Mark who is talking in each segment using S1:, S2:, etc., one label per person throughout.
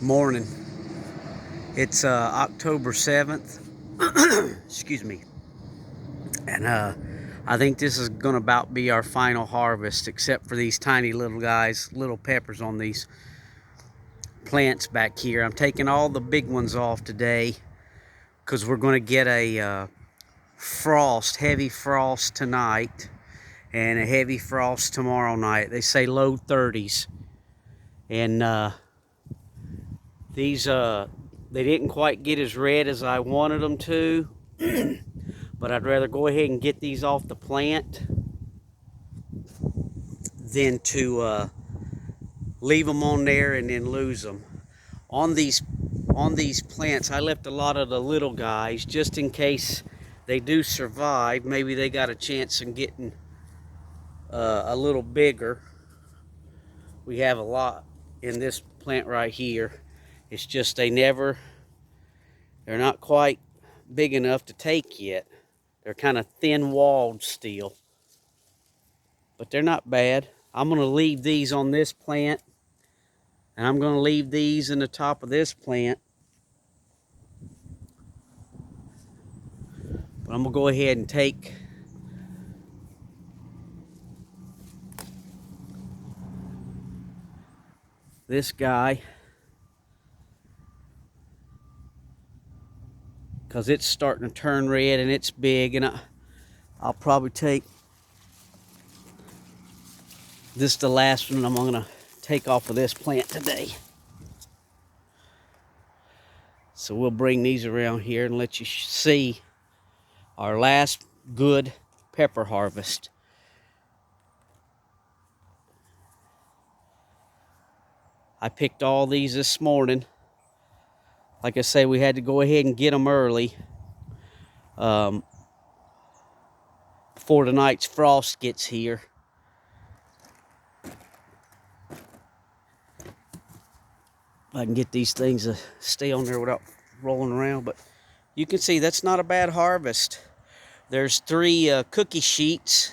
S1: Morning. It's October 7th. Excuse me. And I think this is going to about be our final harvest, except for these tiny little guys, little peppers on these plants back here. I'm taking all the big ones off today because we're going to get a heavy frost tonight and a heavy frost tomorrow night. They say low 30s. And these they didn't quite get as red as I wanted them to, but I'd rather go ahead and get these off the plant than to leave them on there and then lose them. On these plants, I left a lot of the little guys just in case they do survive. Maybe they got a chance in getting a little bigger. We have a lot in this plant right here. It's just they're not quite big enough to take yet. They're kind of thin-walled still, but they're not bad. I'm going to leave these on this plant, and I'm going to leave these in the top of this plant. But I'm going to go ahead and take this guy, because it's starting to turn red and it's big, and I'll probably take this, the last one I'm going to take off of this plant today. So we'll bring these around here and let you see our last good pepper harvest. I picked all these this morning. Like I say, we had to go ahead and get them early before tonight's frost gets here. I can get these things to stay on there without rolling around, but you can see that's not a bad harvest. There's 3 cookie sheets.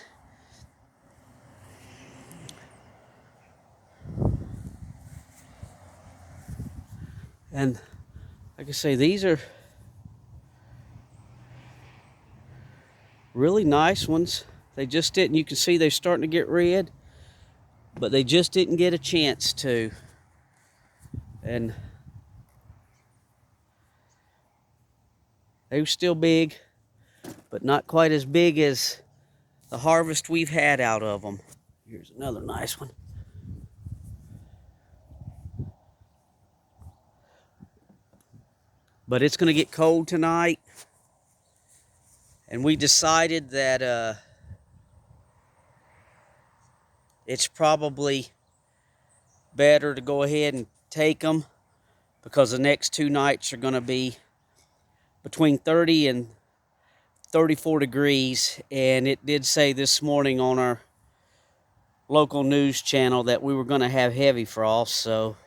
S1: And like I say, these are really nice ones. They just didn't, you can see they're starting to get red, but they just didn't get a chance to. And they were still big, but not quite as big as the harvest we've had out of them. Here's another nice one. But it's going to get cold tonight, and we decided that it's probably better to go ahead and take them, because the next 2 nights are going to be between 30 and 34 degrees, and it did say this morning on our local news channel that we were going to have heavy frost. So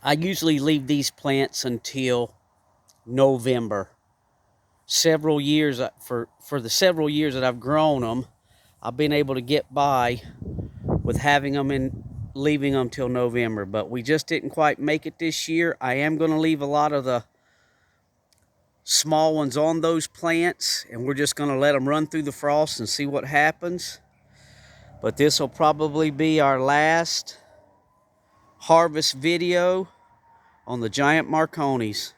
S1: I usually leave these plants until November. Several years, for the several years that I've grown them, I've been able to get by with having them and leaving them till November. But we just didn't quite make it this year. I am going to leave a lot of the small ones on those plants, and we're just going to let them run through the frost and see what happens. But this will probably be our last harvest video on the giant Marconis.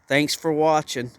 S1: Thanks for watching.